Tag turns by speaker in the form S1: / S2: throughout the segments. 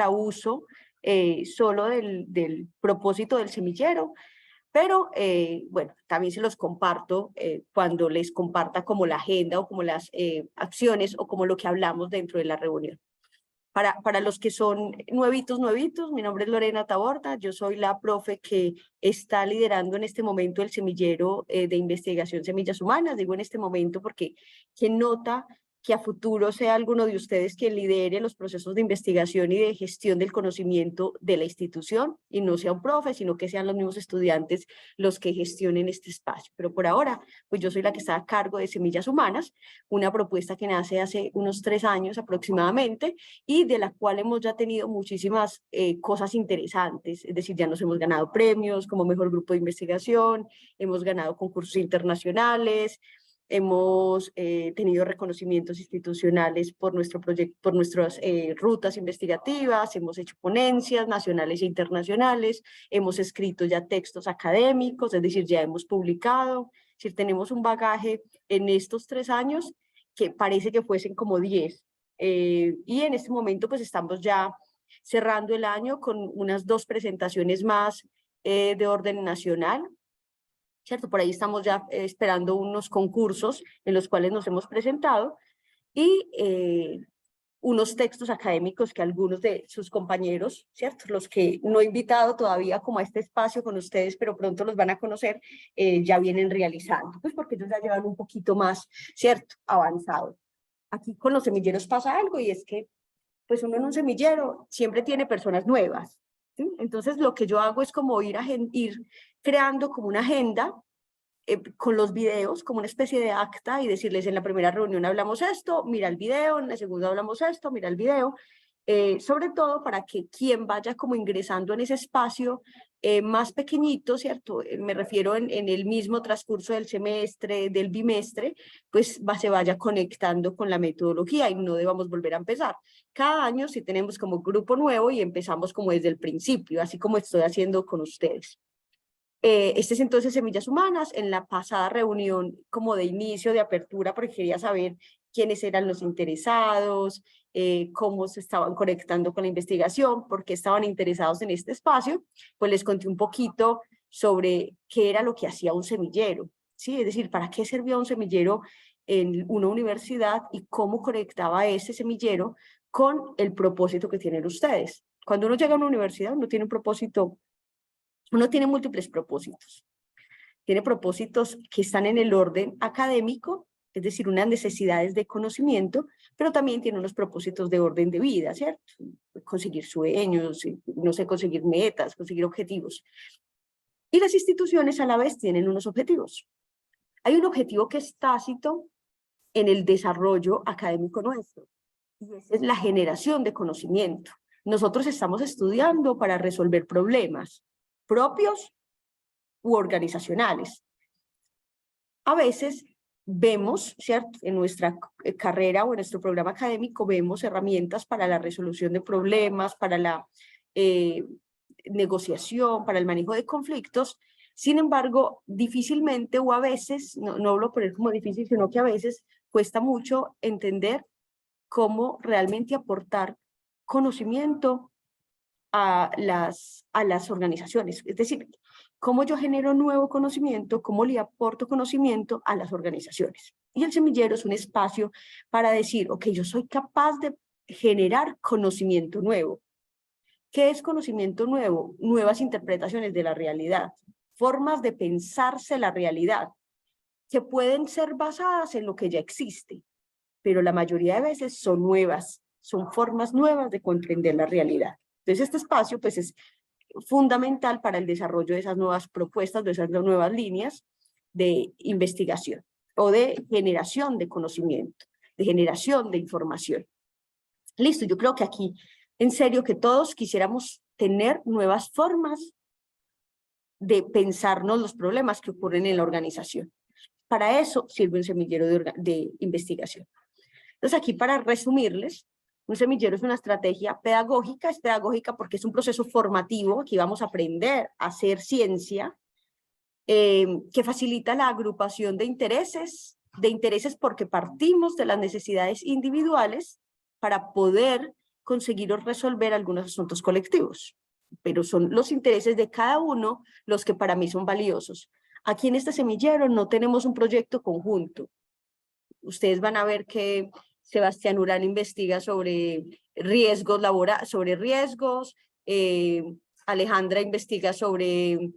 S1: para uso solo del propósito del semillero, pero bueno, también se los comparto cuando les comparta como la agenda o como las acciones o como lo que hablamos dentro de la reunión. Para los que son nuevitos, mi nombre es Lorena Taborda, yo soy la profe que está liderando en este momento el semillero de investigación Semillas Humanas. Digo en este momento porque quien nota que a futuro sea alguno de ustedes quien lidere los procesos de investigación y de gestión del conocimiento de la institución, y no sea un profe, sino que sean los mismos estudiantes los que gestionen este espacio. Pero por ahora, pues yo soy la que está a cargo de Semillas Humanas, una propuesta que nace hace unos 3 años aproximadamente, y de la cual hemos ya tenido muchísimas cosas interesantes. Es decir, ya nos hemos ganado premios como mejor grupo de investigación, hemos ganado concursos internacionales, hemos tenido reconocimientos institucionales por nuestro proyecto, por nuestras rutas investigativas, hemos hecho ponencias nacionales e internacionales, hemos escrito ya textos académicos, es decir, ya hemos publicado. Es decir, tenemos un bagaje en estos 3 años que parece que fuesen como 10. Y en este momento pues estamos ya cerrando el año con unas 2 presentaciones más de orden nacional, ¿cierto? Por ahí estamos ya esperando unos concursos en los cuales nos hemos presentado y unos textos académicos que algunos de sus compañeros, ¿cierto? Los que no he invitado todavía como a este espacio con ustedes, pero pronto los van a conocer, ya vienen realizando, pues porque ellos ya llevan un poquito más, ¿cierto? Avanzado. Aquí con los semilleros pasa algo, y es que pues uno en un semillero siempre tiene personas nuevas, ¿sí? Entonces lo que yo hago es como ir creando como una agenda con los videos, como una especie de acta, y decirles: en la primera reunión hablamos esto, mira el video, en la segunda hablamos esto, mira el video, sobre todo para que quien vaya como ingresando en ese espacio más pequeñito, ¿cierto? Me refiero en el mismo transcurso del semestre, del bimestre, pues se vaya conectando con la metodología y no debamos volver a empezar. Cada año sí tenemos como grupo nuevo y empezamos como desde el principio, así como estoy haciendo con ustedes. Este es entonces Semillas Humanas. En la pasada reunión como de inicio, de apertura, porque quería saber quiénes eran los interesados, cómo se estaban conectando con la investigación, por qué estaban interesados en este espacio, pues les conté un poquito sobre qué era lo que hacía un semillero, ¿sí? Es decir, para qué servía un semillero en una universidad y cómo conectaba ese semillero con el propósito que tienen ustedes. Cuando uno llega a una universidad, uno tiene un propósito. Uno tiene múltiples propósitos. Tiene propósitos que están en el orden académico, es decir, unas necesidades de conocimiento, pero también tiene unos propósitos de orden de vida, ¿cierto? Conseguir sueños, no sé, conseguir metas, conseguir objetivos. Y las instituciones a la vez tienen unos objetivos. Hay un objetivo que es tácito en el desarrollo académico nuestro, y esa es la generación de conocimiento. Nosotros estamos estudiando para resolver problemas propios u organizacionales. A veces vemos, ¿cierto? En nuestra carrera o en nuestro programa académico vemos herramientas para la resolución de problemas, para la negociación, para el manejo de conflictos. Sin embargo, difícilmente, o a veces, no hablo por poner como difícil, sino que a veces cuesta mucho entender cómo realmente aportar conocimiento a las organizaciones. Es decir, cómo yo genero nuevo conocimiento, cómo le aporto conocimiento a las organizaciones. Y el semillero es un espacio para decir: ok, yo soy capaz de generar conocimiento nuevo. ¿Qué es conocimiento nuevo? Nuevas interpretaciones de la realidad, formas de pensarse la realidad, que pueden ser basadas en lo que ya existe, pero la mayoría de veces son nuevas, son formas nuevas de comprender la realidad. Entonces este espacio pues es fundamental para el desarrollo de esas nuevas propuestas, de esas nuevas líneas de investigación o de generación de conocimiento, de generación de información. Listo, yo creo que aquí, en serio, que todos quisiéramos tener nuevas formas de pensarnos los problemas que ocurren en la organización. Para eso sirve un semillero de investigación. Entonces aquí, para resumirles, un semillero es una estrategia pedagógica. Es pedagógica porque es un proceso formativo. Aquí vamos a aprender a hacer ciencia, que facilita la agrupación de intereses porque partimos de las necesidades individuales para poder conseguir o resolver algunos asuntos colectivos, pero son los intereses de cada uno los que para mí son valiosos. Aquí en este semillero no tenemos un proyecto conjunto. Ustedes van a ver que Sebastián Urán investiga sobre riesgos laborales, sobre riesgos, Alejandra investiga sobre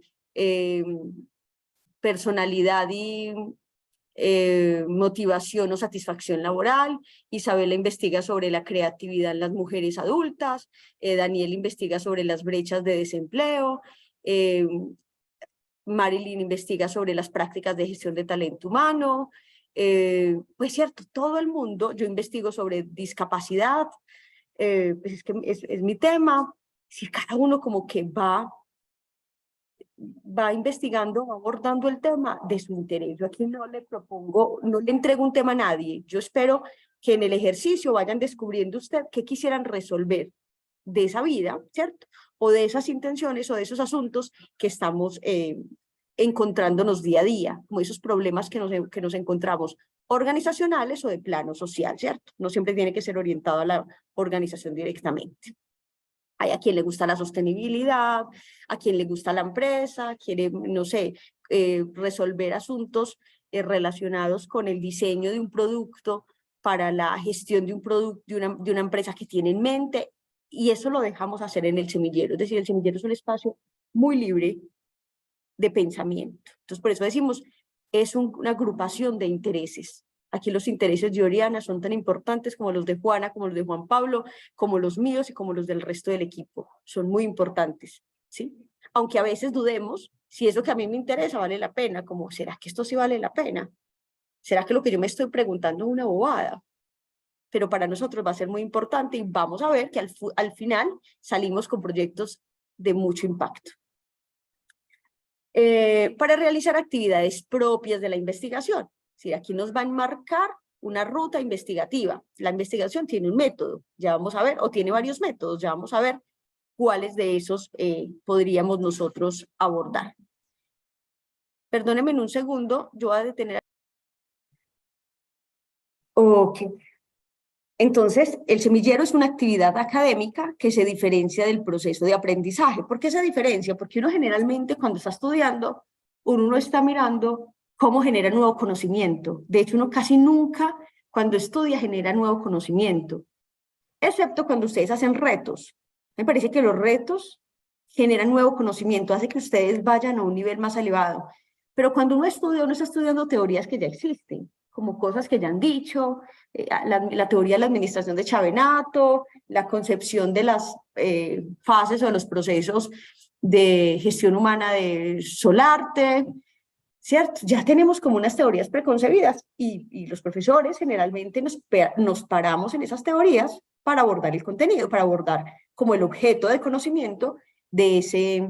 S1: personalidad y motivación o satisfacción laboral, Isabela investiga sobre la creatividad en las mujeres adultas, Daniel investiga sobre las brechas de desempleo, Marilyn investiga sobre las prácticas de gestión de talento humano, pues cierto, todo el mundo, yo investigo sobre discapacidad, pues es que es mi tema, si cada uno como que va investigando, va abordando el tema de su interés. Yo aquí no le propongo, no le entrego un tema a nadie. Yo espero que en el ejercicio vayan descubriendo usted qué quisieran resolver de esa vida, ¿cierto? O de esas intenciones o de esos asuntos que estamos encontrándonos día a día, como esos problemas que nos encontramos organizacionales o de plano social, ¿cierto? No siempre tiene que ser orientado a la organización directamente. Hay a quien le gusta la sostenibilidad, a quien le gusta la empresa, quiere, no sé, resolver asuntos relacionados con el diseño de un producto para la gestión de un producto, de una empresa que tiene en mente, y eso lo dejamos hacer en el semillero. Es decir, el semillero es un espacio muy libre de pensamiento. Entonces, por eso decimos, es una agrupación de intereses. Aquí los intereses de Oriana son tan importantes como los de Juana, como los de Juan Pablo, como los míos y como los del resto del equipo. Son muy importantes, ¿sí? Aunque a veces dudemos si eso que a mí me interesa vale la pena, como, ¿será que esto sí vale la pena? ¿Será que lo que yo me estoy preguntando es una bobada? Pero para nosotros va a ser muy importante y vamos a ver que al final salimos con proyectos de mucho impacto. Para realizar actividades propias de la investigación. Sí, aquí nos va a enmarcar una ruta investigativa. La investigación tiene un método, ya vamos a ver, o tiene varios métodos, ya vamos a ver cuáles de esos podríamos nosotros abordar. Perdónenme un segundo, yo voy a detener. Ok. Entonces, el semillero es una actividad académica que se diferencia del proceso de aprendizaje. ¿Por qué se diferencia? Porque uno generalmente cuando está estudiando, uno no está mirando cómo genera nuevo conocimiento. De hecho, uno casi nunca cuando estudia genera nuevo conocimiento, excepto cuando ustedes hacen retos. Me parece que los retos generan nuevo conocimiento, hace que ustedes vayan a un nivel más elevado. Pero cuando uno estudia, uno está estudiando teorías que ya existen, como cosas que ya han dicho, la teoría de la administración de Chavenato, la concepción de las fases o de los procesos de gestión humana de Solarte, ¿cierto? Ya tenemos como unas teorías preconcebidas y los profesores generalmente nos paramos en esas teorías para abordar el contenido, para abordar como el objeto de conocimiento de ese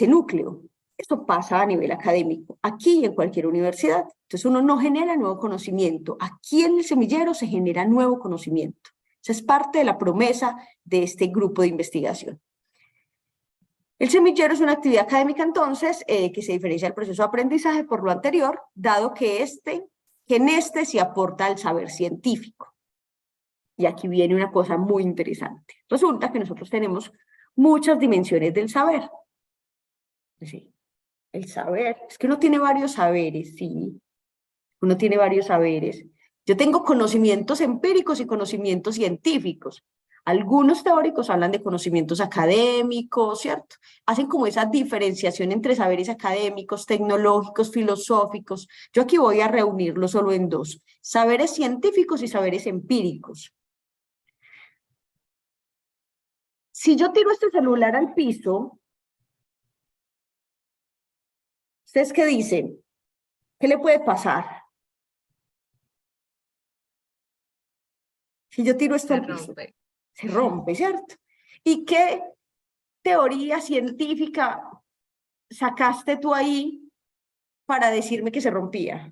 S1: núcleo. Esto pasa a nivel académico, aquí y en cualquier universidad. Entonces uno no genera nuevo conocimiento. Aquí en el semillero se genera nuevo conocimiento. Esa es parte de la promesa de este grupo de investigación. El semillero es una actividad académica, entonces, que se diferencia del proceso de aprendizaje por lo anterior, dado que en este se aporta el saber científico. Y aquí viene una cosa muy interesante. Resulta que nosotros tenemos muchas dimensiones del saber. Sí. El saber, es que uno tiene varios saberes, sí, uno tiene varios saberes. Yo tengo conocimientos empíricos y conocimientos científicos. Algunos teóricos hablan de conocimientos académicos, ¿cierto? Hacen como esa diferenciación entre saberes académicos, tecnológicos, filosóficos. Yo aquí voy a reunirlo solo en dos, saberes científicos y saberes empíricos. Si yo tiro este celular al piso, ¿ustedes qué dicen? ¿Qué le puede pasar? Si yo tiro esto al piso, se rompe, ¿cierto? ¿Y qué teoría científica sacaste tú ahí para decirme que se rompía?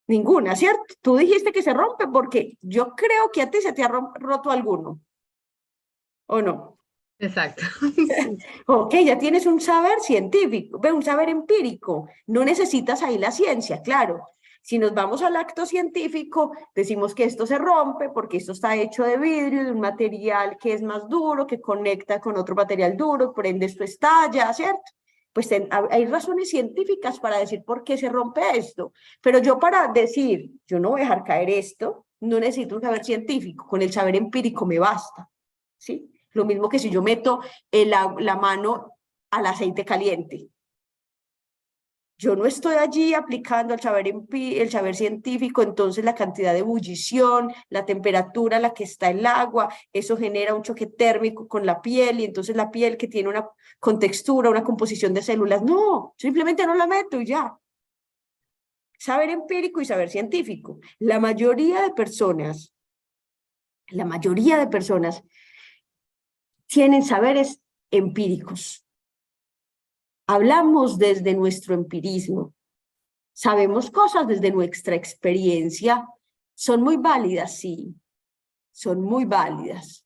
S1: Ninguna, ¿cierto? Tú dijiste que se rompe porque yo creo que a ti se te ha roto alguno, ¿o no?
S2: Exacto.
S1: Ok, ya tienes un saber científico, un saber empírico. No necesitas ahí la ciencia, claro. Si nos vamos al acto científico, decimos que esto se rompe porque esto está hecho de vidrio, de un material que es más duro, que conecta con otro material duro, por ende esto estalla, ¿cierto? Pues hay razones científicas para decir por qué se rompe esto, pero yo para decir, yo no voy a dejar caer esto, no necesito un saber científico, con el saber empírico me basta, ¿sí? Lo mismo que si yo meto la mano al aceite caliente. Yo no estoy allí aplicando el saber científico, entonces la cantidad de ebullición, la temperatura a la que está el agua, eso genera un choque térmico con la piel y entonces la piel que tiene una contextura, una composición de células, no, simplemente no la meto y ya. Saber empírico y saber científico. La mayoría de personas tienen saberes empíricos. Hablamos desde nuestro empirismo. Sabemos cosas desde nuestra experiencia. Son muy válidas, sí. Son muy válidas.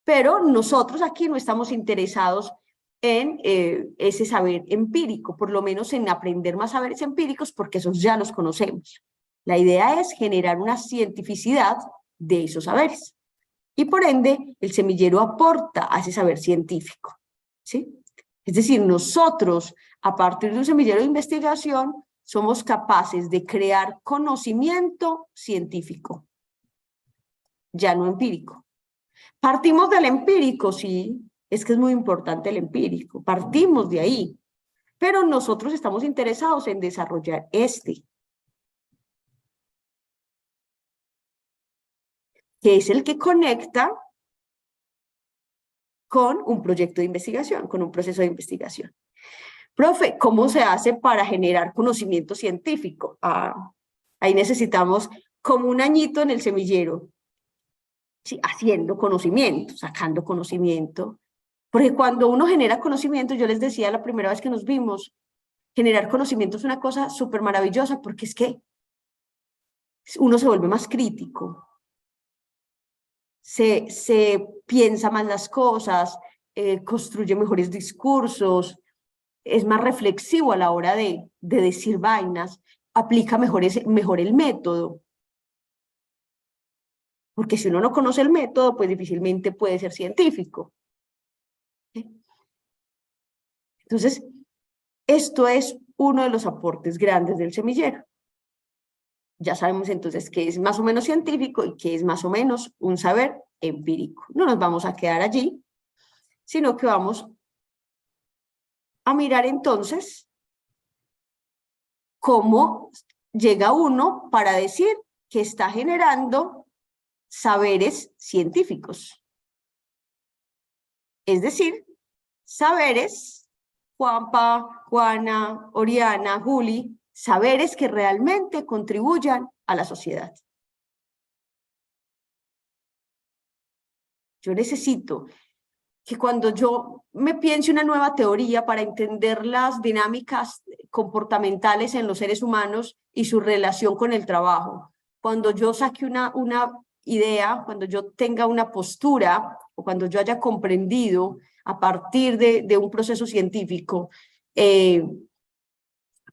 S1: Pero nosotros aquí no estamos interesados en ese saber empírico, por lo menos en aprender más saberes empíricos, porque esos ya los conocemos. La idea es generar una cientificidad de esos saberes. Y por ende, el semillero aporta a ese saber científico, ¿sí? Es decir, nosotros, a partir de un semillero de investigación, somos capaces de crear conocimiento científico, ya no empírico. Partimos del empírico, sí, es que es muy importante el empírico, partimos de ahí, pero nosotros estamos interesados en desarrollar que es el que conecta con un proyecto de investigación, con un proceso de investigación. Profe, ¿cómo se hace para generar conocimiento científico? Ahí necesitamos como un añito en el semillero, ¿sí? Haciendo conocimiento, sacando conocimiento. Porque cuando uno genera conocimiento, yo les decía la primera vez que nos vimos, generar conocimiento es una cosa súper maravillosa porque es que uno se vuelve más crítico, se piensa más las cosas, construye mejores discursos, es más reflexivo a la hora de decir vainas, aplica mejor el método. Porque si uno no conoce el método, pues difícilmente puede ser científico. Entonces, esto es uno de los aportes grandes del semillero. Ya sabemos entonces qué es más o menos científico y qué es más o menos un saber empírico. No nos vamos a quedar allí, sino que vamos a mirar entonces cómo llega uno para decir que está generando saberes científicos. Es decir, saberes, Juanpa, Juana, Oriana, Juli, saberes que realmente contribuyan a la sociedad. Yo necesito que cuando yo me piense una nueva teoría para entender las dinámicas comportamentales en los seres humanos y su relación con el trabajo, cuando yo saque una idea, cuando yo tenga una postura o cuando yo haya comprendido a partir de un proceso científico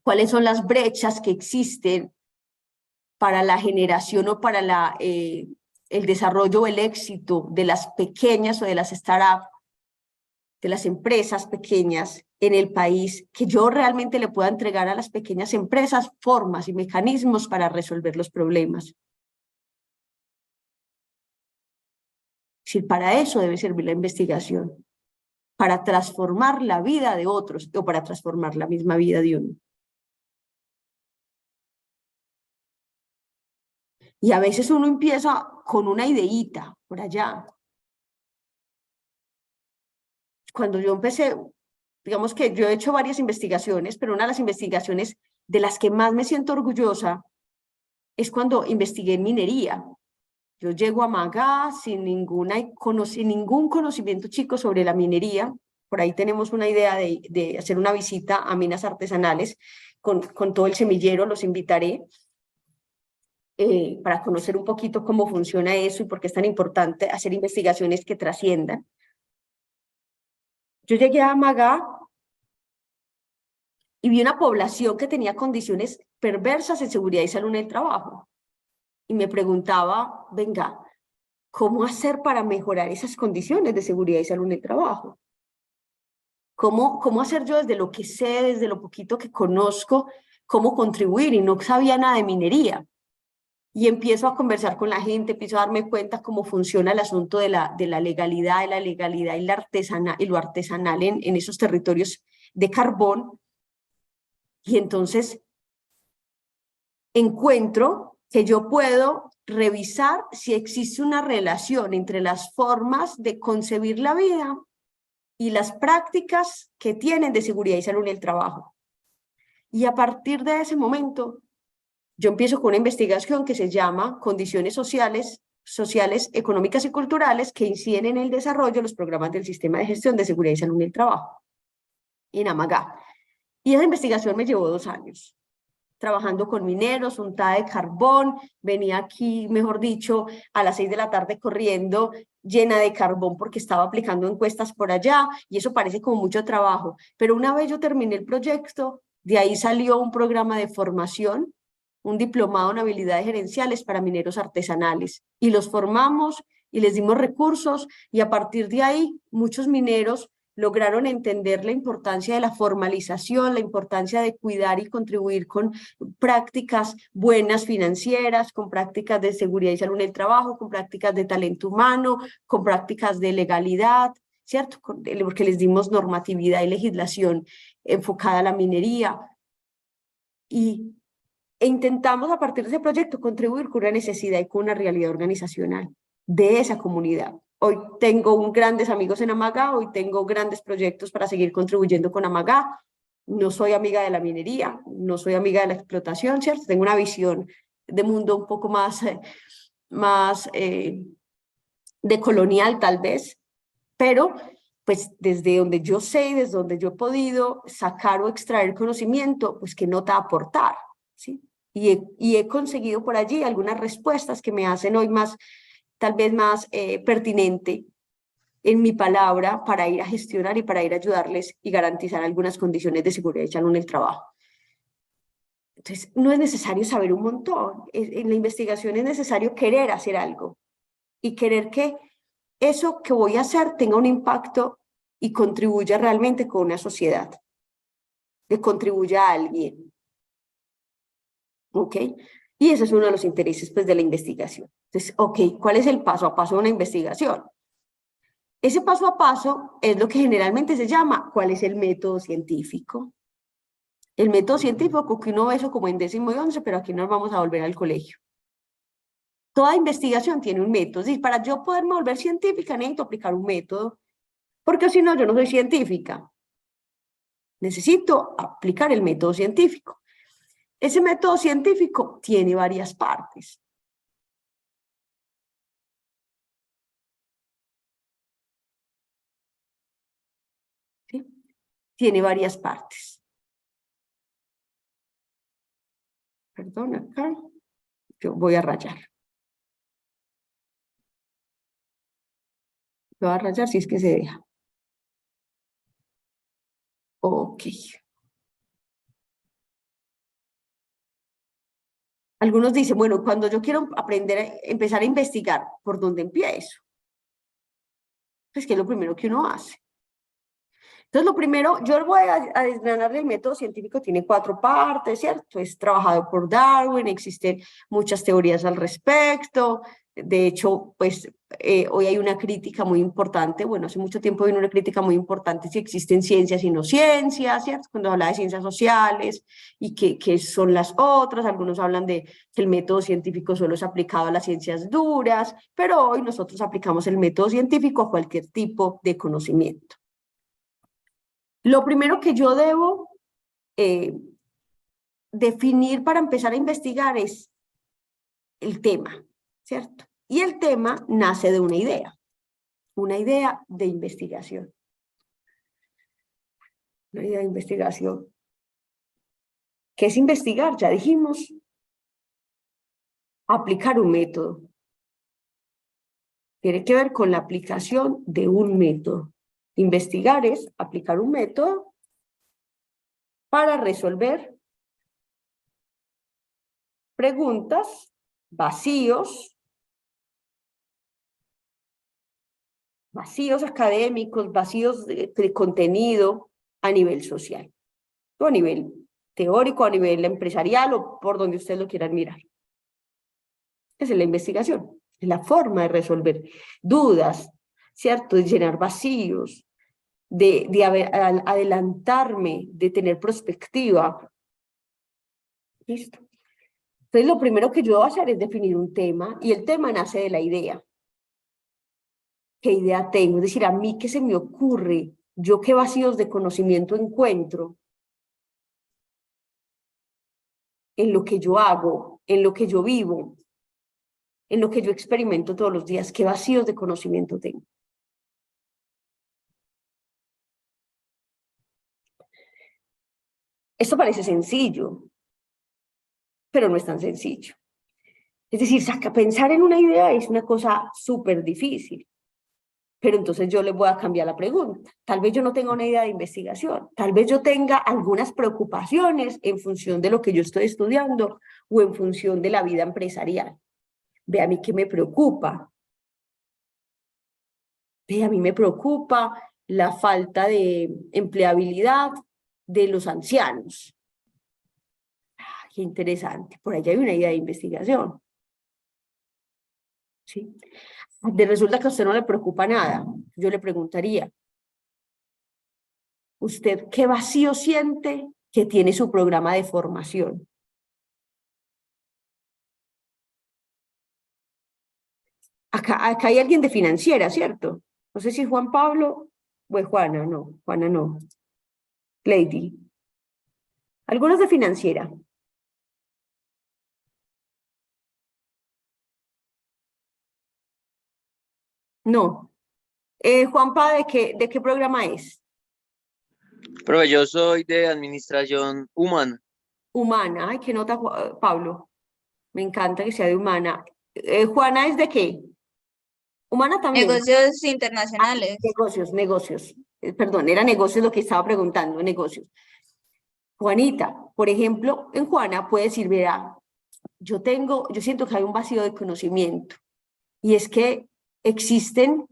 S1: cuáles son las brechas que existen para la generación o para el desarrollo o el éxito de las pequeñas o de las startups, de las empresas pequeñas en el país, que yo realmente le pueda entregar a las pequeñas empresas formas y mecanismos para resolver los problemas. Es decir, para eso debe servir la investigación, para transformar la vida de otros o para transformar la misma vida de uno. Y a veces uno empieza con una ideíta por allá. Cuando yo empecé, digamos que yo he hecho varias investigaciones, pero una de las investigaciones de las que más me siento orgullosa es cuando investigué en minería. Yo llego a Magá sin ningún conocimiento chico sobre la minería. Por ahí tenemos una idea de hacer una visita a minas artesanales con todo el semillero, los invitaré para conocer un poquito cómo funciona eso y por qué es tan importante hacer investigaciones que trasciendan. Yo llegué a Magá y vi una población que tenía condiciones perversas en seguridad y salud en el trabajo. Y me preguntaba, venga, ¿cómo hacer para mejorar esas condiciones de seguridad y salud en el trabajo? ¿Cómo hacer yo desde lo que sé, desde lo poquito que conozco, cómo contribuir? Y no sabía nada de minería. Y empiezo a conversar con la gente, empiezo a darme cuenta cómo funciona el asunto de la legalidad, y lo artesanal en esos territorios de carbón. Y entonces encuentro que yo puedo revisar si existe una relación entre las formas de concebir la vida y las prácticas que tienen de seguridad y salud en el trabajo. Y a partir de ese momento, yo empiezo con una investigación que se llama Condiciones sociales, económicas y culturales que inciden en el desarrollo de los programas del Sistema de Gestión de Seguridad y Salud en el Trabajo, en Amagá. Y esa investigación me llevó 2 años, trabajando con mineros, untada de carbón, venía aquí, mejor dicho, a las 6 de la tarde corriendo, llena de carbón porque estaba aplicando encuestas por allá, y eso parece como mucho trabajo. Pero una vez yo terminé el proyecto, de ahí salió un programa de formación, un diplomado en habilidades gerenciales para mineros artesanales, y los formamos y les dimos recursos, y a partir de ahí muchos mineros lograron entender la importancia de la formalización, la importancia de cuidar y contribuir con prácticas buenas financieras, con prácticas de seguridad y salud en el trabajo, con prácticas de talento humano, con prácticas de legalidad, ¿cierto? Porque les dimos normatividad y legislación enfocada a la minería. E intentamos a partir de ese proyecto contribuir con una necesidad y con una realidad organizacional de esa comunidad. Hoy tengo grandes amigos en Amagá, hoy tengo grandes proyectos para seguir contribuyendo con Amagá. No soy amiga de la minería, no soy amiga de la explotación, ¿cierto? Tengo una visión de mundo un poco más de colonial tal vez, pero pues desde donde yo sé y desde donde yo he podido sacar o extraer conocimiento, pues qué nota aportar, ¿sí? Y he conseguido por allí algunas respuestas que me hacen hoy más, tal vez más pertinente en mi palabra para ir a gestionar y para ir a ayudarles y garantizar algunas condiciones de seguridad y salud en el trabajo. Entonces, no es necesario saber un montón. En la investigación es necesario querer hacer algo y querer que eso que voy a hacer tenga un impacto y contribuya realmente con una sociedad, que contribuya a alguien. ¿Ok? Y ese es uno de los intereses pues, de la investigación. Entonces, ok, ¿cuál es el paso a paso de una investigación? Ese paso a paso es lo que generalmente se llama ¿cuál es el método científico? El método científico que uno ve eso como en 10º y 11, pero aquí nos vamos a volver al colegio. Toda investigación tiene un método. Es decir, para yo poderme volver científica necesito aplicar un método, porque si no, yo no soy científica. Necesito aplicar el método científico. Ese método científico tiene varias partes. ¿Sí? Tiene varias partes. Perdón, acá. Yo voy a rayar. Voy a rayar si es que se deja. Ok. Algunos dicen, bueno, cuando yo quiero aprender, empezar a investigar, ¿por dónde empiezo? Pues que es lo primero que uno hace. Entonces, lo primero, yo voy a desgranar el método científico, tiene 4 partes, ¿cierto? Es trabajado por Darwin, existen muchas teorías al respecto. De hecho, pues hoy hay una crítica muy importante, bueno, hace mucho tiempo vino una crítica muy importante si existen ciencias y no ciencias, ¿cierto? Cuando habla de ciencias sociales y qué son las otras, algunos hablan de que el método científico solo es aplicado a las ciencias duras, pero hoy nosotros aplicamos el método científico a cualquier tipo de conocimiento. Lo primero que yo debo definir para empezar a investigar es el tema, ¿cierto? Y el tema nace de una idea de investigación. Una idea de investigación. ¿Qué es investigar? Ya dijimos, aplicar un método. Tiene que ver con la aplicación de un método. Investigar es aplicar un método para resolver preguntas, vacíos académicos, vacíos de contenido a nivel social, o a nivel teórico, a nivel empresarial o por donde ustedes lo quieran mirar. Esa es la investigación, es la forma de resolver dudas, ¿cierto? De llenar vacíos, de adelantarme, de tener perspectiva. Listo. Entonces, lo primero que yo debo hacer es definir un tema, y el tema nace de la idea. ¿Qué idea tengo? Es decir, a mí qué se me ocurre, yo qué vacíos de conocimiento encuentro en lo que yo hago, en lo que yo vivo, en lo que yo experimento todos los días, qué vacíos de conocimiento tengo. Esto parece sencillo, pero no es tan sencillo. Es decir, pensar en una idea es una cosa súper difícil. Pero entonces yo les voy a cambiar la pregunta. Tal vez yo no tenga una idea de investigación, tal vez yo tenga algunas preocupaciones en función de lo que yo estoy estudiando o en función de la vida empresarial. Ve a mí qué me preocupa. Ve a mí me preocupa la falta de empleabilidad de los ancianos. Qué interesante, por allá hay una idea de investigación. ¿Sí? Resulta que a usted no le preocupa nada. Yo le preguntaría, ¿usted qué vacío siente que tiene su programa de formación? Acá hay alguien de financiera, ¿cierto? No sé si es Juan Pablo o es Juana, no, Juana no. Lady. Algunos de financiera. No. Juanpa, ¿de qué programa es?
S2: Profe, yo soy de administración humana.
S1: Humana. Ay, qué nota, Pablo. Me encanta que sea de humana. Juana, ¿es de qué? Humana también.
S3: Negocios
S1: Ah,
S3: internacionales.
S1: negocios. Perdón, era negocios lo que estaba preguntando, negocios. Juanita, por ejemplo, en Juana puede decir, verá, yo siento que hay un vacío de conocimiento y es que existen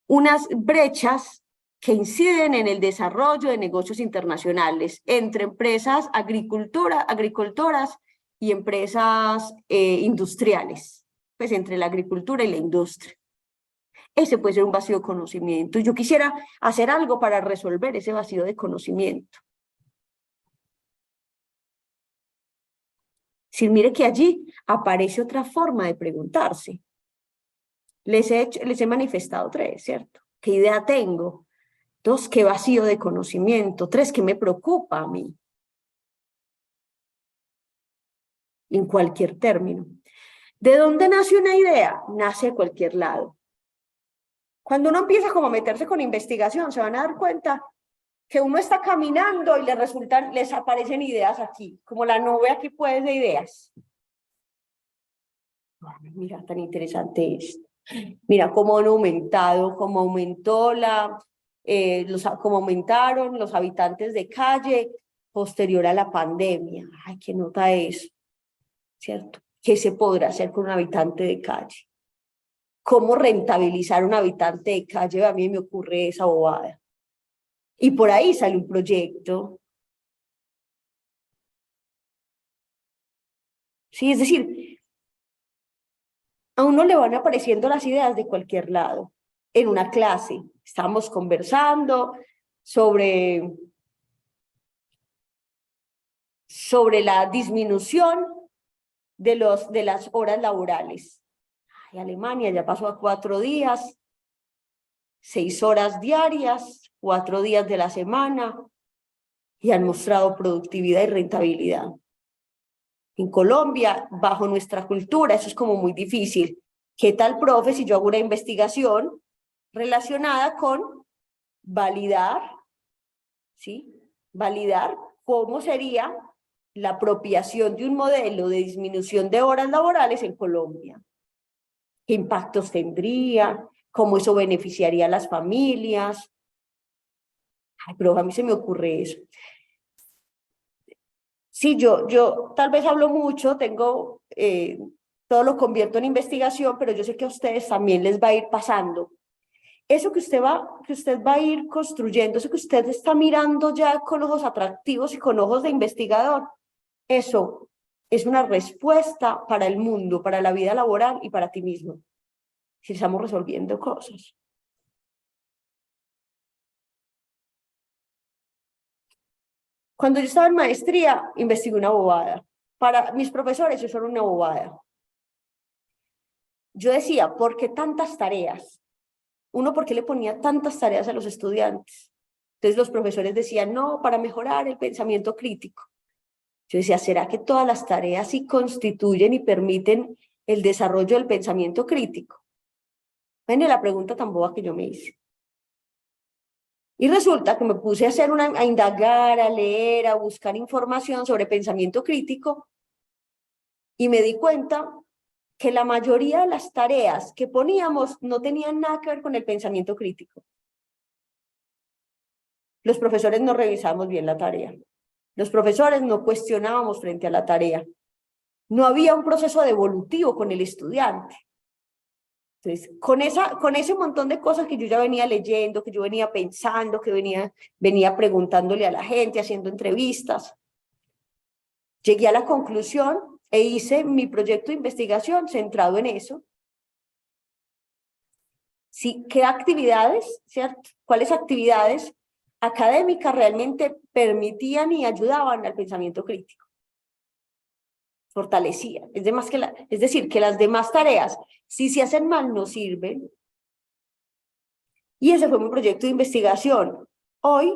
S1: unas brechas que inciden en el desarrollo de negocios internacionales entre empresas agricultoras y empresas industriales, pues entre la agricultura y la industria. Ese puede ser un vacío de conocimiento. Yo quisiera hacer algo para resolver ese vacío de conocimiento. Si mire que allí aparece otra forma de preguntarse. Les he manifestado tres, ¿cierto? ¿Qué idea tengo? Dos, qué vacío de conocimiento. Tres, qué me preocupa a mí. En cualquier término. ¿De dónde nace una idea? Nace de cualquier lado. Cuando uno empieza como a meterse con investigación, se van a dar cuenta que uno está caminando y les aparecen ideas aquí, como la nube aquí pues de ideas. Mira, tan interesante esto. Mira cómo han aumentado, cómo aumentó cómo aumentaron los habitantes de calle posterior a la pandemia. Ay, qué nota eso, ¿cierto? ¿Qué se podrá hacer con un habitante de calle? ¿Cómo rentabilizar un habitante de calle? A mí me ocurre esa bobada. Y por ahí sale un proyecto. Sí, es decir, a uno le van apareciendo las ideas de cualquier lado. En una clase, estamos conversando sobre la disminución de las horas laborales. Ay, Alemania ya pasó a 4 días, 6 horas diarias, 4 días de la semana, y han mostrado productividad y rentabilidad. En Colombia, bajo nuestra cultura, eso es como muy difícil. ¿Qué tal, profe, si yo hago una investigación relacionada con validar, ¿sí? Validar cómo sería la apropiación de un modelo de disminución de horas laborales en Colombia? ¿Qué impactos tendría? ¿Cómo eso beneficiaría a las familias? Ay, pero a mí se me ocurre eso. Sí, yo tal vez hablo mucho, tengo, todo lo convierto en investigación, pero yo sé que a ustedes también les va a ir pasando. Eso que usted va a ir construyendo, eso que usted está mirando ya con ojos atractivos y con ojos de investigador, eso es una respuesta para el mundo, para la vida laboral y para ti mismo. Si estamos resolviendo cosas. Cuando yo estaba en maestría, investigué una bobada. Para mis profesores, eso era una bobada. Yo decía, ¿por qué tantas tareas? Uno, ¿por qué le ponía tantas tareas a los estudiantes? Entonces los profesores decían, no, para mejorar el pensamiento crítico. Yo decía, ¿será que todas las tareas sí constituyen y permiten el desarrollo del pensamiento crítico? Bueno, la pregunta tan boba que yo me hice. Y resulta que me puse a hacer a indagar, a leer, a buscar información sobre pensamiento crítico y me di cuenta que la mayoría de las tareas que poníamos no tenían nada que ver con el pensamiento crítico. Los profesores no revisábamos bien la tarea. Los profesores no cuestionábamos frente a la tarea. No había un proceso devolutivo con el estudiante. Entonces, con ese montón de cosas que yo ya venía leyendo, que yo venía pensando, que venía preguntándole a la gente, haciendo entrevistas, llegué a la conclusión e hice mi proyecto de investigación centrado en eso. Sí, ¿qué actividades, cierto? ¿Cuáles actividades académicas realmente permitían y ayudaban al pensamiento crítico? Fortalecían. Es decir, que las demás tareas, si se hacen mal, no sirven. Y ese fue mi proyecto de investigación. Hoy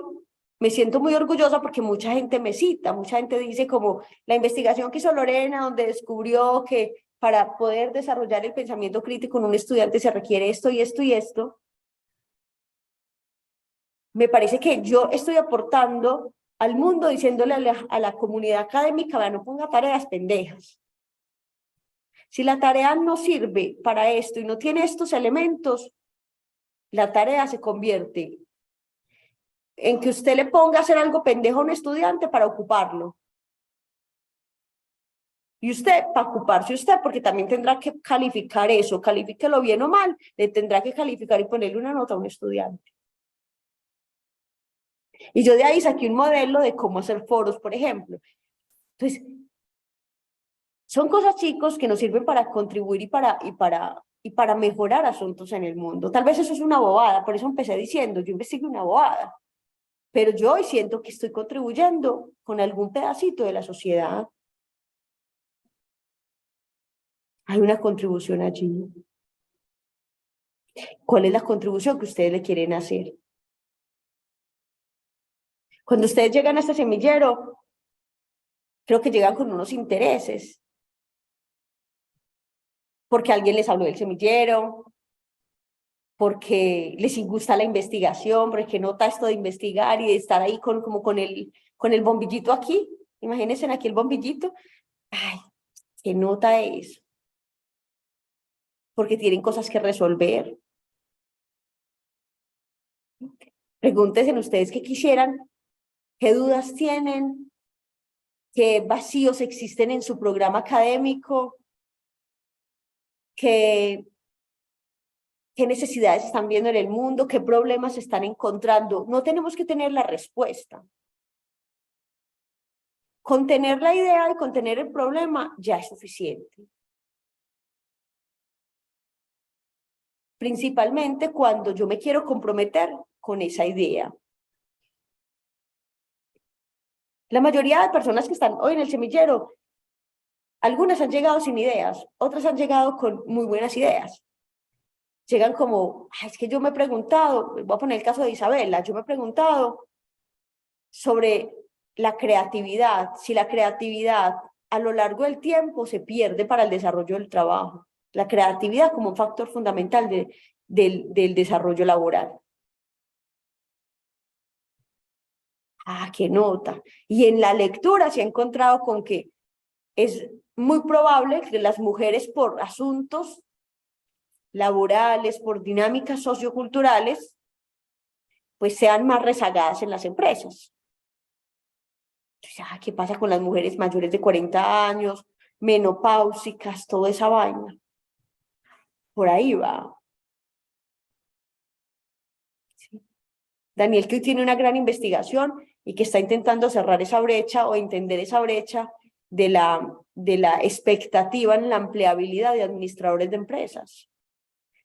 S1: me siento muy orgullosa porque mucha gente me cita, mucha gente dice como la investigación que hizo Lorena, donde descubrió que para poder desarrollar el pensamiento crítico en un estudiante se requiere esto y esto y esto. Me parece que yo estoy aportando al mundo diciéndole a la comunidad académica, vea, no ponga tareas pendejas. Si la tarea no sirve para esto y no tiene estos elementos, la tarea se convierte en que usted le ponga a hacer algo pendejo a un estudiante para ocuparlo. Y usted, para ocuparse usted, porque también tendrá que calificar eso, califíquelo bien o mal, le tendrá que calificar y ponerle una nota a un estudiante. Y yo de ahí saqué un modelo de cómo hacer foros, por ejemplo. Entonces, son cosas, chicos, que nos sirven para contribuir y para mejorar asuntos en el mundo. Tal vez eso es una bobada, por eso empecé diciendo, yo investigué una bobada, pero yo hoy siento que estoy contribuyendo con algún pedacito de la sociedad. Hay una contribución allí. ¿Cuál es la contribución que ustedes le quieren hacer? Cuando ustedes llegan a este semillero, creo que llegan con unos intereses, porque alguien les habló del semillero, porque les gusta la investigación, porque nota esto de investigar y de estar ahí como con el bombillito aquí. Imagínense aquí el bombillito. Ay, qué nota eso. Porque tienen cosas que resolver. Pregúntense ustedes qué quisieran, qué dudas tienen, qué vacíos existen en su programa académico, qué necesidades están viendo en el mundo, qué problemas están encontrando. No tenemos que tener la respuesta. Con tener la idea y con tener el problema ya es suficiente. Principalmente cuando yo me quiero comprometer con esa idea. La mayoría de personas que están hoy en el semillero, algunas han llegado sin ideas, otras han llegado con muy buenas ideas. Llegan como, es que yo me he preguntado, voy a poner el caso de Isabela, yo me he preguntado sobre la creatividad, si la creatividad a lo largo del tiempo se pierde para el desarrollo del trabajo. La creatividad como un factor fundamental del desarrollo laboral. Qué nota. Y en la lectura se ha encontrado con que es muy probable que las mujeres por asuntos laborales, por dinámicas socioculturales, pues sean más rezagadas en las empresas. Entonces, ¿qué pasa con las mujeres mayores de 40 años, menopáusicas, toda esa vaina? Por ahí va. ¿Sí? Daniel, que hoy tiene una gran investigación y que está intentando cerrar esa brecha o entender esa brecha de la expectativa en la empleabilidad de administradores de empresas.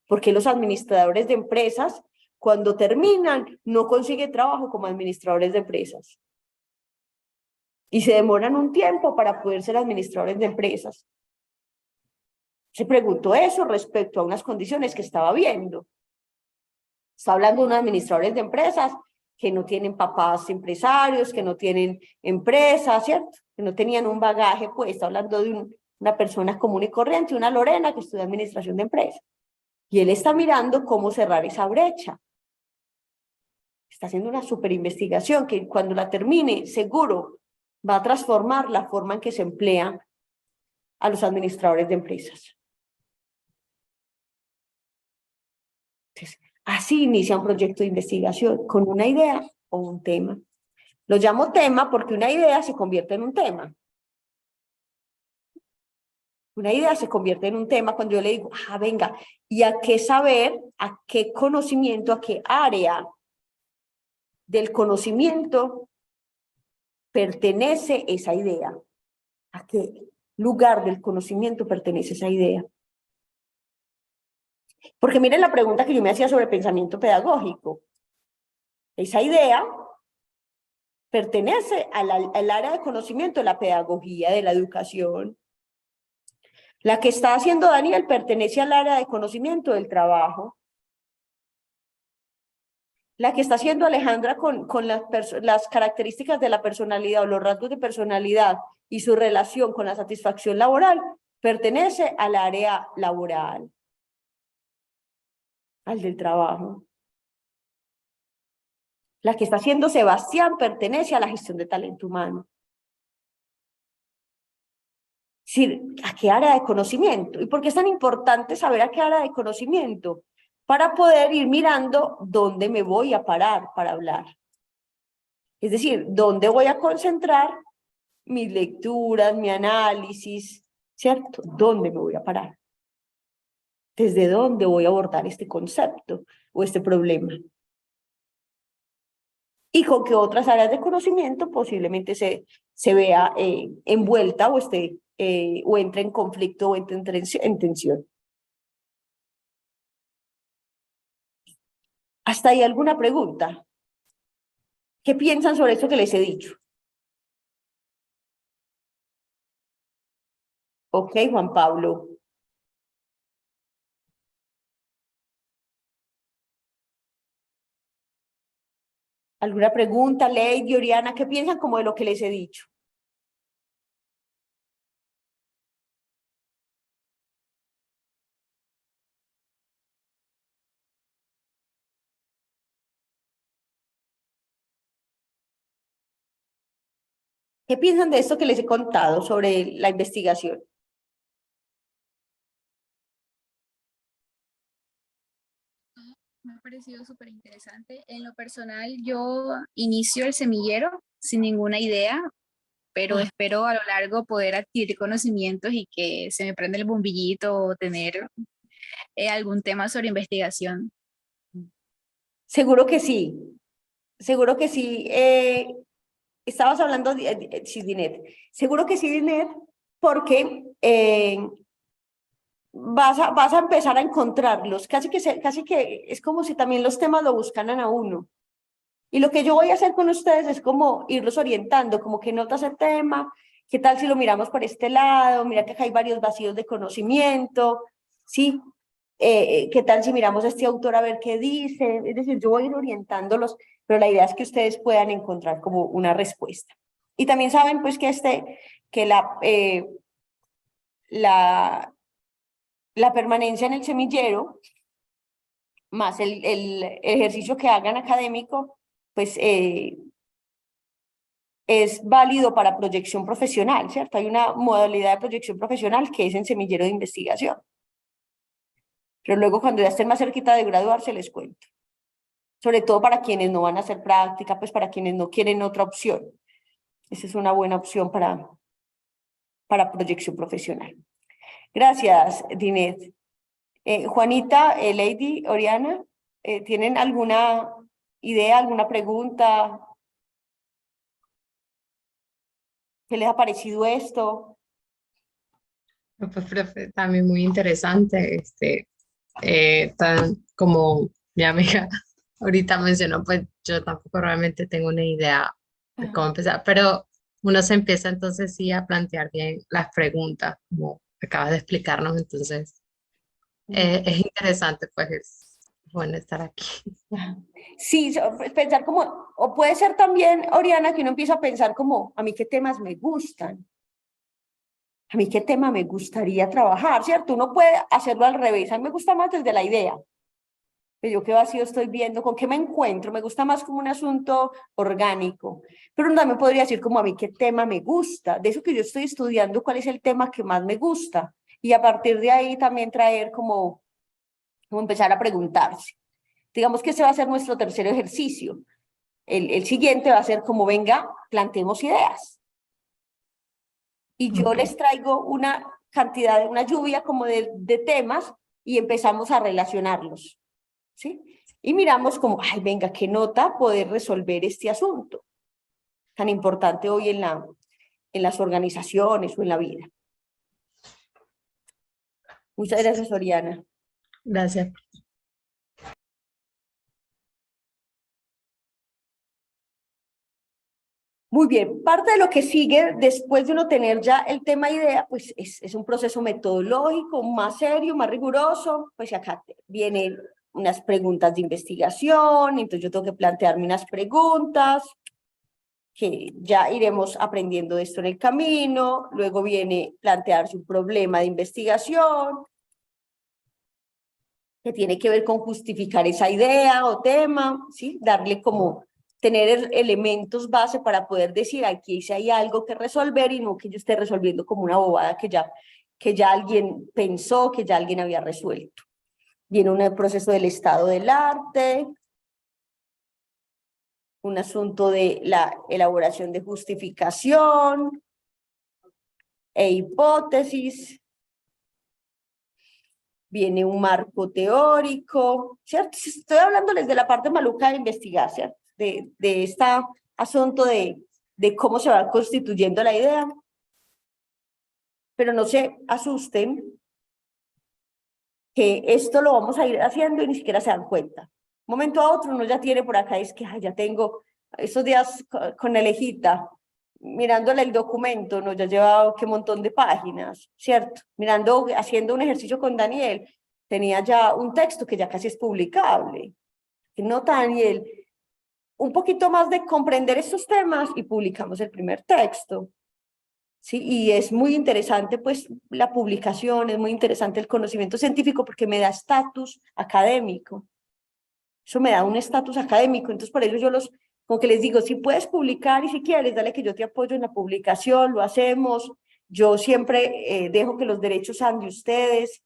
S1: Porque los administradores de empresas, cuando terminan, no consiguen trabajo como administradores de empresas. Y se demoran un tiempo para poder ser administradores de empresas. Se preguntó eso respecto a unas condiciones que estaba viendo. Está hablando de unos administradores de empresas que no tienen papás empresarios, que no tienen empresas, ¿cierto? Que no tenían un bagaje, pues está hablando de una persona común y corriente, una Lorena que estudia administración de empresas. Y él está mirando cómo cerrar esa brecha. Está haciendo una super investigación que cuando la termine, seguro va a transformar la forma en que se emplea a los administradores de empresas. Entonces, así inicia un proyecto de investigación, con una idea o un tema. Lo llamo tema porque una idea se convierte en un tema. Una idea se convierte en un tema cuando yo le digo, venga, ¿y a qué saber, a qué conocimiento, a qué área del conocimiento pertenece esa idea? ¿A qué lugar del conocimiento pertenece esa idea? Porque miren la pregunta que yo me hacía sobre pensamiento pedagógico. Esa idea pertenece al área de conocimiento de la pedagogía, de la educación. La que está haciendo Daniel pertenece al área de conocimiento del trabajo. La que está haciendo Alejandra con las características de la personalidad o los rasgos de personalidad y su relación con la satisfacción laboral pertenece al área laboral, al del trabajo. La que está haciendo Sebastián pertenece a la gestión de talento humano. Es decir, ¿a qué área de conocimiento? ¿Y por qué es tan importante saber a qué área de conocimiento? Para poder ir mirando dónde me voy a parar para hablar. Es decir, dónde voy a concentrar mis lecturas, mi análisis, ¿cierto? ¿Dónde me voy a parar? ¿Desde dónde voy a abordar este concepto o este problema? Y con qué otras áreas de conocimiento posiblemente se vea envuelta o o entre en conflicto o entre en tensión. ¿Hasta ahí alguna pregunta? ¿Qué piensan sobre esto que les he dicho? Ok, Juan Pablo. ¿Alguna pregunta, Lady, Oriana? ¿Qué piensan como de lo que les he dicho? ¿Qué piensan de esto que les he contado sobre la investigación?
S3: Me ha parecido súper interesante. En lo personal, yo inicio el semillero sin ninguna idea, pero espero a lo largo poder adquirir conocimientos y que se me prenda el bombillito o tener algún tema sobre investigación.
S1: Seguro que sí. Seguro que sí. Estabas hablando de sí, Dinet. Seguro que sí, Dinet, porque vas a empezar a encontrarlos. Casi que es como si también los temas lo buscaran a uno. Y lo que yo voy a hacer con ustedes es como irlos orientando, como que notas el tema, qué tal si lo miramos por este lado, mira que acá hay varios vacíos de conocimiento, ¿sí? ¿Qué tal si miramos a este autor a ver qué dice? Es decir, yo voy a ir orientándolos, pero la idea es que ustedes puedan encontrar como una respuesta. Y también saben pues que la permanencia en el semillero, más el ejercicio que hagan académico, pues es válido para proyección profesional, ¿cierto? Hay una modalidad de proyección profesional que es en semillero de investigación. Pero luego cuando ya estén más cerquita de graduarse les cuento. Sobre todo para quienes no van a hacer práctica, pues para quienes no quieren otra opción. Esa es una buena opción para proyección profesional. Gracias, Dinet. Juanita, Lady, Oriana, ¿tienen alguna idea, alguna pregunta? ¿Qué les ha parecido esto?
S4: Pues, profe, también muy interesante, tan como mi amiga ahorita mencionó, pues yo tampoco realmente tengo una idea de cómo empezar, pero uno se empieza entonces sí a plantear bien las preguntas, como acabas de explicarnos, entonces es interesante, pues es bueno estar aquí.
S1: Sí, pensar como, o puede ser también, Oriana, que uno empieza a pensar como, a mí qué temas me gustan, a mí qué tema me gustaría trabajar, ¿cierto? Uno puede hacerlo al revés, a mí me gusta más desde la idea, pero yo qué vacío estoy viendo, con qué me encuentro, me gusta más como un asunto orgánico, pero uno también podría decir como a mí qué tema me gusta, de eso que yo estoy estudiando, cuál es el tema que más me gusta, y a partir de ahí también traer como empezar a preguntarse. Digamos que ese va a ser nuestro tercer ejercicio. El siguiente va a ser como, venga, planteemos ideas. Y yo
S4: Ok.
S1: les traigo una cantidad, una lluvia como de temas y empezamos a relacionarlos, ¿sí? Y miramos como, ay, venga, qué nota poder resolver este asunto tan importante hoy en las organizaciones o en la vida. Muchas gracias, Oriana.
S4: Gracias.
S1: Muy bien, parte de lo que sigue después de uno tener ya el tema idea, pues es un proceso metodológico más serio, más riguroso, pues acá vienen unas preguntas de investigación, entonces yo tengo que plantearme unas preguntas, que ya iremos aprendiendo de esto en el camino, luego viene plantearse un problema de investigación, que tiene que ver con justificar esa idea o tema, ¿sí? Darle como tener elementos base para poder decir aquí si hay algo que resolver y no que yo esté resolviendo como una bobada que ya alguien pensó, que ya alguien había resuelto. Viene un proceso del estado del arte, un asunto de la elaboración de justificación e hipótesis, viene un marco teórico, ¿cierto? Estoy hablándoles de la parte maluca de investigar, ¿cierto? De este asunto de cómo se va constituyendo la idea. Pero no se asusten que esto lo vamos a ir haciendo y ni siquiera se dan cuenta. Un momento a otro uno ya tiene por acá, es que ay, ya tengo esos días con Alejita, mirándole el documento, ¿no? Ya lleva qué montón de páginas, ¿cierto? Haciendo un ejercicio con Daniel, tenía ya un texto que ya casi es publicable. No, Daniel, un poquito más de comprender estos temas y publicamos el primer texto. Sí, y es muy interesante pues la publicación, es muy interesante el conocimiento científico porque me da estatus académico. Eso me da un estatus académico, entonces por eso yo como que les digo, si puedes publicar y si quieres, dale que yo te apoyo en la publicación, lo hacemos. Yo siempre dejo que los derechos sean de ustedes,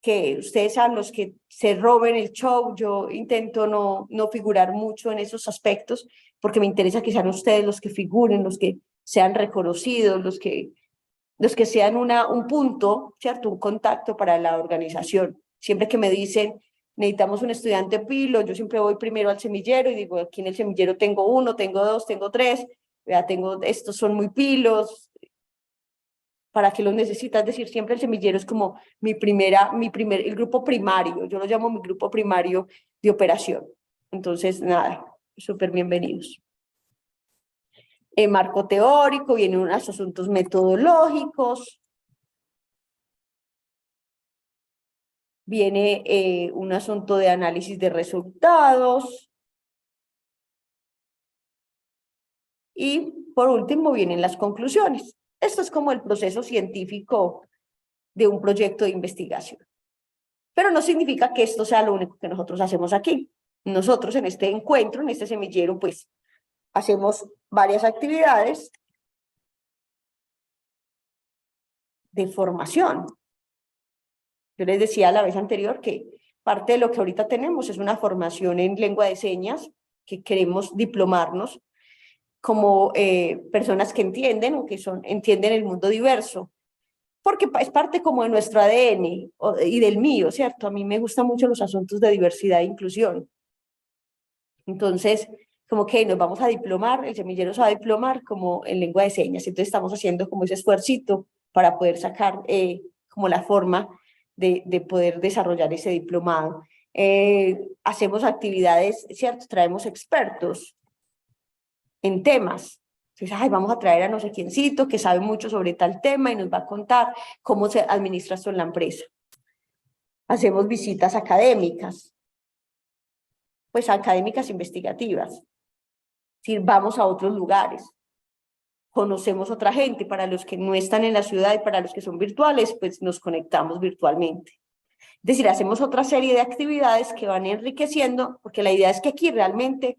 S1: que ustedes sean los que se roben el show. Yo intento no figurar mucho en esos aspectos porque me interesa que sean ustedes los que figuren, los que sean reconocidos, los que sean un punto, ¿cierto? Un contacto para la organización. Siempre que me dicen, necesitamos un estudiante pilo, yo siempre voy primero al semillero y digo, aquí en el semillero tengo 1, tengo 2, tengo 3, ya estos son muy pilos, ¿para qué los necesitas? Es decir, siempre el semillero es como el grupo primario, yo lo llamo mi grupo primario de operación. Entonces, nada, súper bienvenidos. Marco teórico, vienen unos asuntos metodológicos, viene un asunto de análisis de resultados y por último vienen las conclusiones. Esto es como el proceso científico de un proyecto de investigación. Pero no significa que esto sea lo único que nosotros hacemos aquí. Nosotros en este encuentro, en este semillero, pues hacemos varias actividades de formación. Yo les decía la vez anterior que parte de lo que ahorita tenemos es una formación en lengua de señas, que queremos diplomarnos como personas que entienden o que entienden el mundo diverso, porque es parte como de nuestro ADN y del mío, ¿cierto? A mí me gustan mucho los asuntos de diversidad e inclusión. Entonces, como que nos vamos a diplomar, el semillero se va a diplomar como en lengua de señas, entonces estamos haciendo como ese esfuercito para poder sacar como la forma de poder desarrollar ese diplomado. Hacemos actividades, ¿cierto? Traemos expertos en temas. Entonces, ay, vamos a traer a no sé quiéncito que sabe mucho sobre tal tema y nos va a contar cómo se administra esto en la empresa. Hacemos visitas académicas, pues académicas investigativas. Si vamos a otros lugares, conocemos otra gente, para los que no están en la ciudad y para los que son virtuales, pues nos conectamos virtualmente. Es decir, hacemos otra serie de actividades que van enriqueciendo, porque la idea es que aquí realmente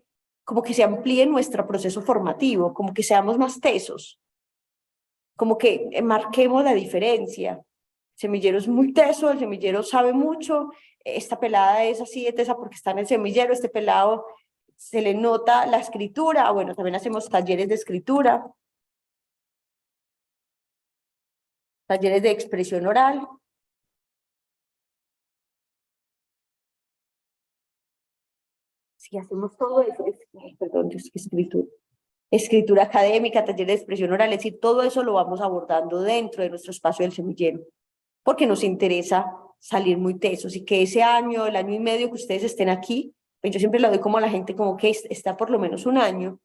S1: como que se amplíe nuestro proceso formativo, como que seamos más tesos, como que marquemos la diferencia. El semillero es muy teso, el semillero sabe mucho, esta pelada es así de tesa porque está en el semillero, este pelado se le nota la escritura, bueno, también hacemos talleres de escritura, talleres de expresión oral. Sí, hacemos todo eso, perdón, escritura académica, talleres de expresión oral, es decir, todo eso lo vamos abordando dentro de nuestro espacio del semillero, porque nos interesa salir muy tesos y que ese año, el año y medio que ustedes estén aquí, pues yo siempre lo doy como a la gente como que está por lo menos un año,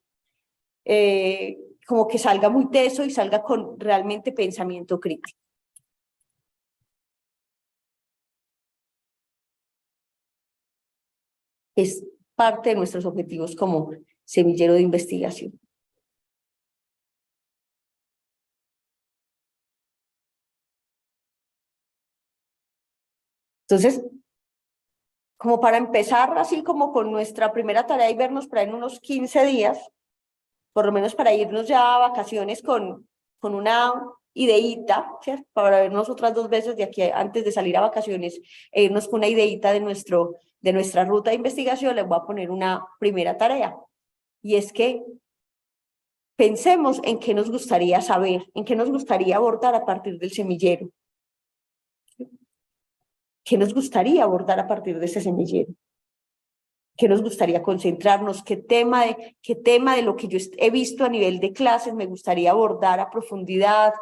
S1: como que salga muy teso y salga con realmente pensamiento crítico. Es parte de nuestros objetivos como semillero de investigación. Entonces, como para empezar así como con nuestra primera tarea y vernos por ahí en unos 15 días, por lo menos para irnos ya a vacaciones con una ideíta, ¿cierto? Para vernos otras 2 veces de aquí antes de salir a vacaciones, e irnos con una ideíta de nuestra ruta de investigación, les voy a poner una primera tarea. Y es que pensemos en qué nos gustaría saber, en qué nos gustaría abordar a partir del semillero. ¿Qué nos gustaría abordar a partir de ese semillero? ¿Qué nos gustaría concentrarnos? ¿Qué tema de lo que yo he visto a nivel de clases me gustaría abordar a profundidad?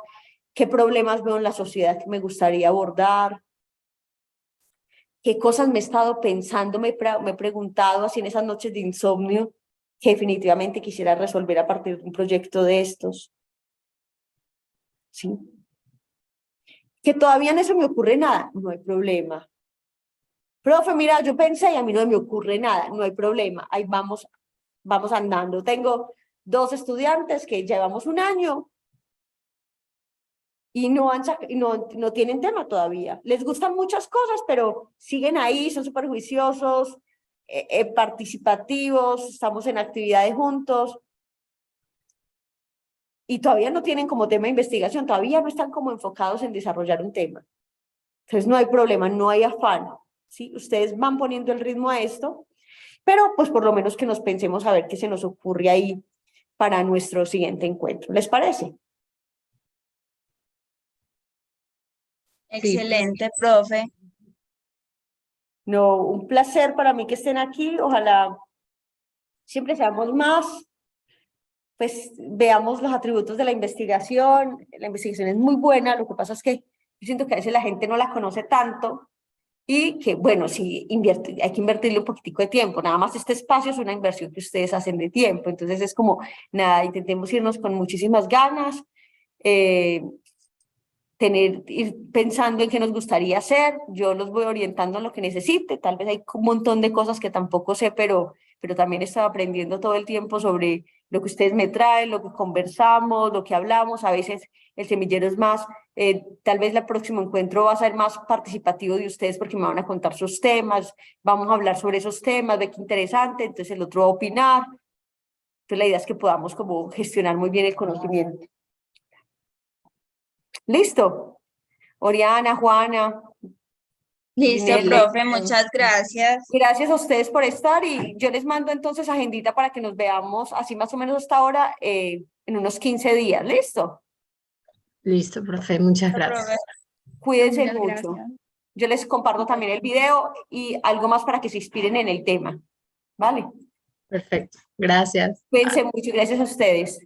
S1: ¿Qué problemas veo en la sociedad que me gustaría abordar? ¿Qué cosas me he estado pensando, me he preguntado así en esas noches de insomnio que definitivamente quisiera resolver a partir de un proyecto de estos? ¿Sí? Que todavía no se me ocurre nada, no hay problema. Profe, mira, yo pensé y a mí no me ocurre nada, no hay problema, ahí vamos andando. Tengo 2 estudiantes que llevamos un año y no tienen tema todavía. Les gustan muchas cosas, pero siguen ahí, son súper juiciosos, participativos, estamos en actividades juntos y todavía no tienen como tema de investigación, todavía no están como enfocados en desarrollar un tema. Entonces no hay problema, no hay afán, ¿sí? Ustedes van poniendo el ritmo a esto, pero pues por lo menos que nos pensemos a ver qué se nos ocurre ahí para nuestro siguiente encuentro. ¿Les parece?
S5: Excelente, profe.
S1: No, un placer para mí que estén aquí. Ojalá siempre seamos más, pues veamos los atributos de la investigación. La investigación es muy buena, lo que pasa es que yo siento que a veces la gente no la conoce tanto y que, bueno, sí, hay que invertirle un poquitico de tiempo. Nada más este espacio es una inversión que ustedes hacen de tiempo. Entonces es como, nada, intentemos irnos con muchísimas ganas, ir pensando en qué nos gustaría hacer. Yo los voy orientando en lo que necesite. Tal vez hay un montón de cosas que tampoco sé, pero también estoy aprendiendo todo el tiempo sobre lo que ustedes me traen, lo que conversamos, lo que hablamos. A veces el semillero es más, tal vez el próximo encuentro va a ser más participativo de ustedes porque me van a contar sus temas, vamos a hablar sobre esos temas, de qué interesante, entonces el otro va a opinar. Entonces la idea es que podamos como gestionar muy bien el conocimiento. ¿Listo? Oriana, Juana,
S5: Listo,
S1: Ginelle.
S5: profe, muchas gracias.
S1: Gracias a ustedes por estar y yo les mando entonces agendita para que nos veamos así más o menos hasta ahora en unos 15 días. ¿Listo?
S4: Listo, profe, muchas gracias.
S5: Profe.
S1: Cuídense
S3: Muchas
S1: mucho.
S3: gracias.
S1: Yo les comparto también el video y algo más para que se inspiren en el tema. ¿Vale?
S4: Perfecto, gracias.
S1: Cuídense mucho. Gracias a ustedes.